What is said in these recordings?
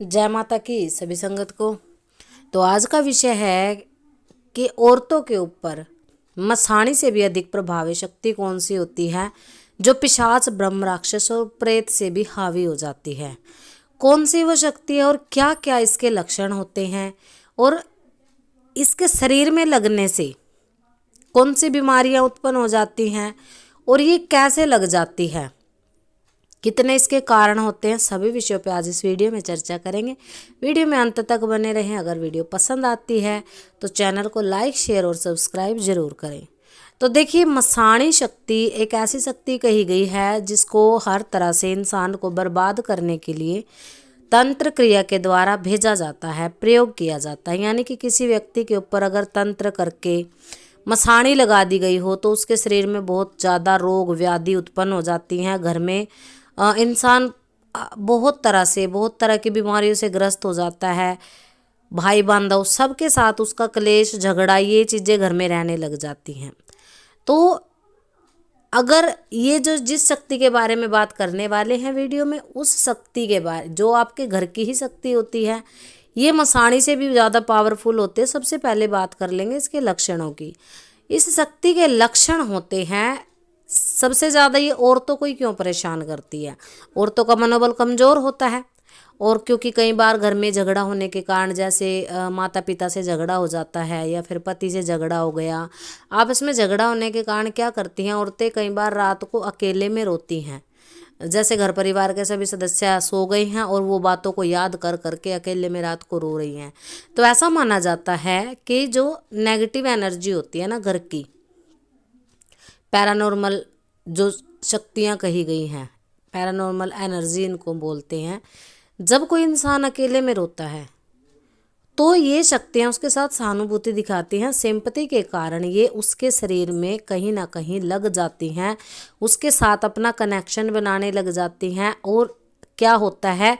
जय माता की सभी संगत को। तो आज का विषय है कि औरतों के ऊपर मसाणी से भी अधिक प्रभावी शक्ति कौन सी होती है जो पिशाच ब्रह्म राक्षस और प्रेत से भी हावी हो जाती है। कौन सी वो शक्ति है और क्या क्या इसके लक्षण होते हैं और इसके शरीर में लगने से कौन सी बीमारियां उत्पन्न हो जाती हैं और ये कैसे लग जाती है, कितने इसके कारण होते हैं, सभी विषयों पे आज इस वीडियो में चर्चा करेंगे। वीडियो में अंत तक बने रहें। अगर वीडियो पसंद आती है तो चैनल को लाइक शेयर और सब्सक्राइब जरूर करें। तो देखिए, मसाणी शक्ति एक ऐसी शक्ति कही गई है जिसको हर तरह से इंसान को बर्बाद करने के लिए तंत्र क्रिया के द्वारा भेजा जाता है, प्रयोग किया जाता है। यानी कि किसी व्यक्ति के ऊपर अगर तंत्र करके मसाणी लगा दी गई हो तो उसके शरीर में बहुत ज़्यादा रोग व्याधि उत्पन्न हो जाती हैं। घर में इंसान बहुत तरह की बीमारियों से ग्रस्त हो जाता है। भाई बांधव सबके साथ उसका क्लेश झगड़ा ये चीज़ें घर में रहने लग जाती हैं। तो अगर ये जो जिस शक्ति के बारे में बात करने वाले हैं वीडियो में, उस शक्ति के बारे जो आपके घर की ही शक्ति होती है, ये मसाणी से भी ज़्यादा पावरफुल होते हैं। सबसे पहले बात कर लेंगे इसके लक्षणों की। इस शक्ति के लक्षण होते हैं, सबसे ज़्यादा ये औरतों को ही क्यों परेशान करती है। औरतों का मनोबल कमज़ोर होता है और क्योंकि कई बार घर में झगड़ा होने के कारण, जैसे माता पिता से झगड़ा हो जाता है या फिर पति से झगड़ा हो गया, आपस में झगड़ा होने के कारण क्या करती हैं औरतें, कई बार रात को अकेले में रोती हैं। जैसे घर परिवार के सभी सदस्य सो गए हैं और वो बातों को याद कर करके अकेले में रात को रो रही हैं। तो ऐसा माना जाता है कि जो नेगेटिव एनर्जी होती है ना घर की, पैरानॉर्मल जो शक्तियाँ कही गई हैं, पैरानॉर्मल एनर्जी इनको बोलते हैं। जब कोई इंसान अकेले में रोता है तो ये शक्तियाँ उसके साथ सहानुभूति दिखाती हैं। सिंपैथी के कारण ये उसके शरीर में कहीं ना कहीं लग जाती हैं, उसके साथ अपना कनेक्शन बनाने लग जाती हैं और क्या होता है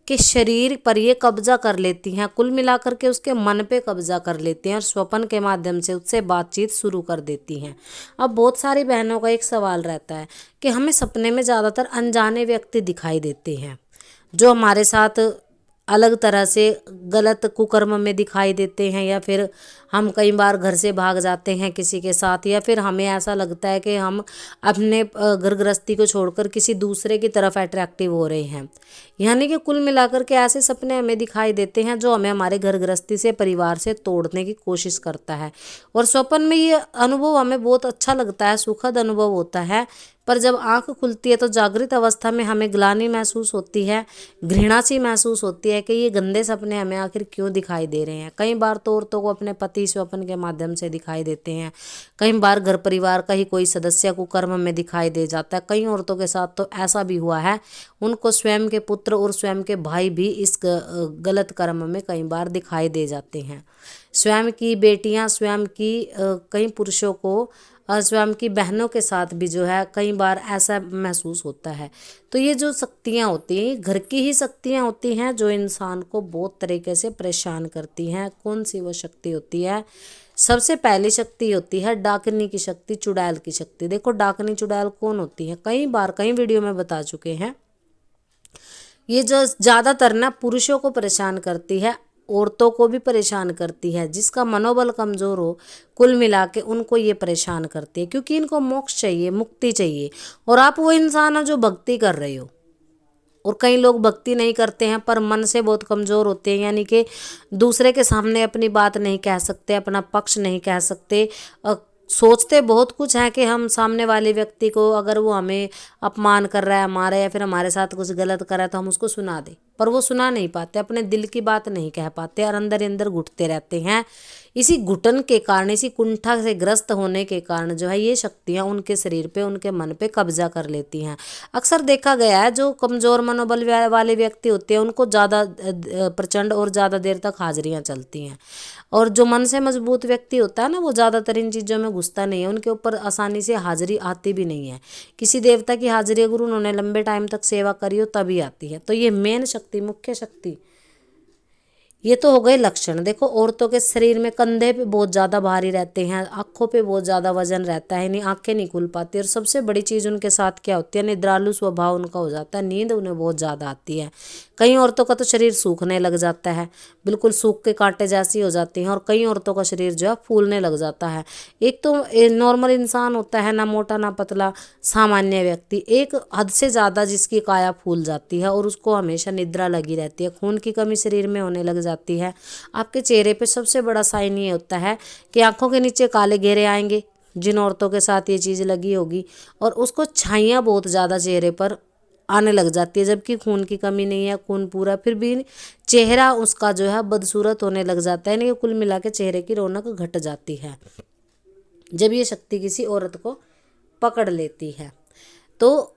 कि शरीर पर ये कब्जा कर लेती हैं। कुल मिलाकर के उसके मन पे कब्जा कर लेती हैं और स्वप्न के माध्यम से उससे बातचीत शुरू कर देती हैं। अब बहुत सारी बहनों का एक सवाल रहता है कि हमें सपने में ज़्यादातर अनजाने व्यक्ति दिखाई देते हैं जो हमारे साथ अलग तरह से गलत कुकर्म में दिखाई देते हैं, या फिर हम कई बार घर से भाग जाते हैं किसी के साथ, या फिर हमें ऐसा लगता है कि हम अपने घर गृहस्थी को छोड़कर किसी दूसरे की तरफ अट्रैक्टिव हो रहे हैं। यानी कि कुल मिलाकर के ऐसे सपने हमें दिखाई देते हैं जो हमें हमारे घर गृहस्थी से, परिवार से तोड़ने की कोशिश करता है। और स्वप्न में ये अनुभव हमें बहुत अच्छा लगता है, सुखद अनुभव होता है, पर जब आंख खुलती है तो जागृत अवस्था में हमें ग्लानि महसूस होती है, घृणा सी महसूस होती है कि ये गंदे सपने हमें आखिर क्यों दिखाई दे रहे हैं। कई बार तो औरतों को अपने पति स्वप्न के माध्यम से दिखाई देते हैं, कई बार घर परिवार का ही कोई सदस्य कुकर्म में दिखाई दे जाता है। कई औरतों के साथ तो ऐसा भी हुआ है, उनको स्वयं के पुत्र और स्वयं के भाई भी इस गलत कर्म में कई बार दिखाई दे जाते हैं। स्वयं की बेटियां, स्वयं की कई पुरुषों को स्वयं की बहनों के साथ भी जो है कई बार ऐसा महसूस होता है। तो ये जो शक्तियाँ होती हैं घर की ही शक्तियाँ होती हैं जो इंसान को बहुत तरीके से परेशान करती हैं। कौन सी वो शक्ति होती है? सबसे पहली शक्ति होती है डाकनी की शक्ति, चुड़ैल की शक्ति। देखो, डाकनी चुड़ैल कौन होती है, कई बार कई वीडियो में बता चुके हैं। ये जो ज़्यादातर ना पुरुषों को परेशान करती है, औरतों को भी परेशान करती है। जिसका मनोबल कमज़ोर हो, कुल मिला के उनको ये परेशान करती है, क्योंकि इनको मोक्ष चाहिए, मुक्ति चाहिए। और आप वो इंसान हो जो भक्ति कर रहे हो, और कई लोग भक्ति नहीं करते हैं पर मन से बहुत कमज़ोर होते हैं। यानी कि दूसरे के सामने अपनी बात नहीं कह सकते, अपना पक्ष नहीं कह सकते। सोचते बहुत कुछ है कि हम सामने वाले व्यक्ति को, अगर वो हमें अपमान कर रहा है हमारे, या फिर हमारे साथ कुछ गलत कर रहा है, तो हम उसको सुना दें, पर वो सुना नहीं पाते, अपने दिल की बात नहीं कह पाते और अंदर ही अंदर घुटते रहते हैं। इसी घुटन के कारण, इसी कुंठा से ग्रस्त होने के कारण जो है ये शक्तियाँ उनके शरीर पे, उनके मन पे कब्जा कर लेती हैं। अक्सर देखा गया है जो कमज़ोर मनोबल वाले व्यक्ति होते हैं उनको ज़्यादा प्रचंड और ज़्यादा देर तक हाजिरियाँ चलती हैं, और जो मन से मजबूत व्यक्ति होता है ना, वो ज़्यादातर इन चीज़ों में घुसता नहीं है, उनके ऊपर आसानी से हाजिरी आती भी नहीं है। किसी देवता की हाजिरी अगर उन्होंने लंबे टाइम तक सेवा करी हो तभी आती है। तो ये मेन शक्ति, मुख्य शक्ति, ये तो हो गए लक्षण। देखो औरतों के शरीर में कंधे पे बहुत ज़्यादा भारी रहते हैं, आँखों पे बहुत ज़्यादा वजन रहता है, नहीं आँखें नहीं खुल पाती, और सबसे बड़ी चीज़ उनके साथ क्या होती है, निद्रालु स्वभाव उनका हो जाता है, नींद उन्हें बहुत ज़्यादा आती है। कई औरतों का तो शरीर सूखने लग जाता है, बिल्कुल सूख के कांटे जैसी हो जाती हैं, और कई औरतों का शरीर जो है फूलने लग जाता है। एक तो नॉर्मल इंसान होता है, ना मोटा ना पतला, सामान्य व्यक्ति, एक हद से ज़्यादा जिसकी काया फूल जाती है और उसको हमेशा निद्रा लगी रहती है, खून की कमी शरीर में होने लग जाती है। आपके चेहरे पे सबसे बड़ा साइन ये होता है कि आंखों के नीचे काले घेरे आएंगे, जिन औरतों के साथ ये चीज़ लगी होगी, और उसको छाइयाँ बहुत ज़्यादा चेहरे पर आने लग जाती है, जबकि खून की कमी नहीं है, खून पूरा, फिर भी चेहरा उसका जो है बदसूरत होने लग जाता है, यानी कि कुल मिला के चेहरे की रौनक घट जाती है जब ये शक्ति किसी औरत को पकड़ लेती है। तो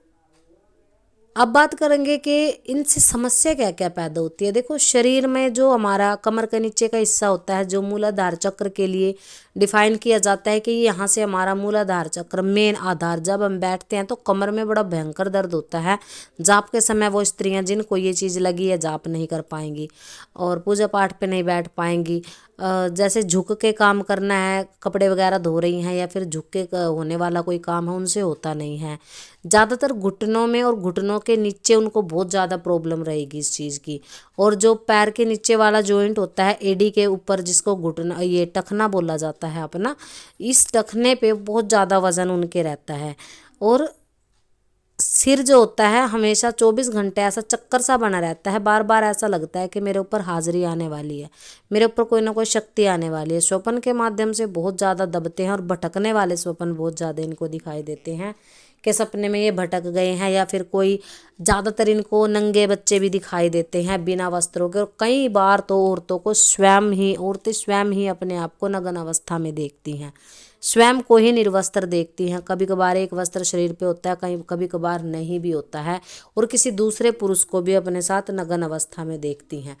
अब बात करेंगे कि इनसे समस्या क्या क्या पैदा होती है। देखो शरीर में जो हमारा कमर के नीचे का हिस्सा होता है, जो मूलाधार चक्र के लिए डिफाइन किया जाता है कि यहाँ से हमारा मूलाधार चक्र मेन आधार, जब हम बैठते हैं तो कमर में बड़ा भयंकर दर्द होता है। जाप के समय वो स्त्रियाँ जिनको ये चीज़ लगी है जाप नहीं कर पाएंगी और पूजा पाठ पे नहीं बैठ पाएंगी। जैसे झुक के काम करना है, कपड़े वगैरह धो रही हैं या फिर झुक के होने वाला कोई काम है, उनसे होता नहीं है। ज़्यादातर घुटनों में और घुटनों के नीचे उनको बहुत ज़्यादा प्रॉब्लम रहेगी इस चीज़ की। और जो पैर के नीचे वाला जॉइंट होता है एडी के ऊपर, जिसको घुटना, ये टखना बोला जाता है अपना, इस टखने पे बहुत ज़्यादा वजन उनके रहता है। और सिर जो होता है हमेशा 24 घंटे ऐसा चक्कर सा बना रहता है, बार बार ऐसा लगता है कि मेरे ऊपर हाजिरी आने वाली है, मेरे ऊपर कोई ना कोई शक्ति आने वाली है। स्वप्न के माध्यम से बहुत ज़्यादा दबते हैं और भटकने वाले स्वप्न बहुत ज़्यादा इनको दिखाई देते हैं कि सपने में ये भटक गए हैं, या फिर कोई, ज़्यादातर इनको नंगे बच्चे भी दिखाई देते हैं बिना वस्त्रों के। और कई बार तो औरतें स्वयं ही अपने आप को नग्न अवस्था में देखती हैं, स्वयं को ही निर्वस्त्र देखती हैं। कभी कभार एक वस्त्र शरीर पे होता है, कभी कभार नहीं भी होता है, और किसी दूसरे पुरुष को भी अपने साथ नग्न अवस्था में देखती हैं।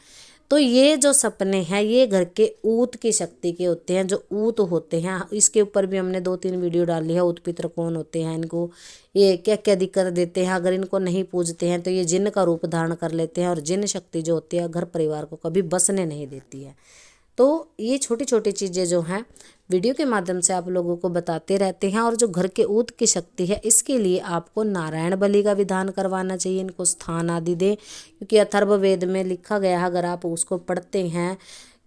तो ये जो सपने हैं ये घर के ऊत की शक्ति के होते हैं, जो ऊत होते हैं। इसके ऊपर भी हमने 2-3 वीडियो डाली है, ऊत पितर कौन होते हैं, इनको ये क्या क्या दिक्कत देते हैं, अगर इनको नहीं पूजते हैं तो ये जिन्न का रूप धारण कर लेते हैं, और जिन्न शक्ति जो होती है घर परिवार को कभी बसने नहीं देती है। तो ये छोटी छोटी चीज़ें जो हैं वीडियो के माध्यम से आप लोगों को बताते रहते हैं। और जो घर के ऊत की शक्ति है इसके लिए आपको नारायण बलि का विधान करवाना चाहिए, इनको स्थान आदि दें, क्योंकि अथर्ववेद में लिखा गया है, अगर आप उसको पढ़ते हैं,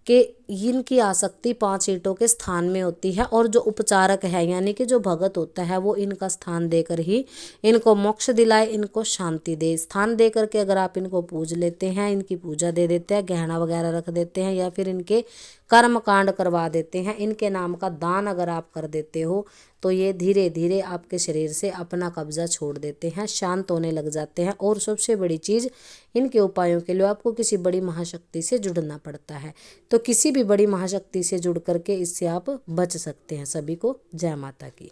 कि इनकी आसक्ति 5 ईंटों के स्थान में होती है, और जो उपचारक है यानी कि जो भगत होता है वो इनका स्थान देकर ही इनको मोक्ष दिलाए, इनको शांति दे। स्थान दे करके अगर आप इनको पूज लेते हैं, इनकी पूजा दे देते हैं, गहना वगैरह रख देते हैं, या फिर इनके कर्म कांड करवा देते हैं, इनके नाम का दान अगर आप कर देते हो, तो ये धीरे धीरे आपके शरीर से अपना कब्जा छोड़ देते हैं, शांत होने लग जाते हैं। और सबसे बड़ी चीज़, इनके उपायों के लिए आपको किसी बड़ी महाशक्ति से जुड़ना पड़ता है। तो किसी भी बड़ी महाशक्ति से जुड़ करके इससे आप बच सकते हैं। सभी को जय माता की।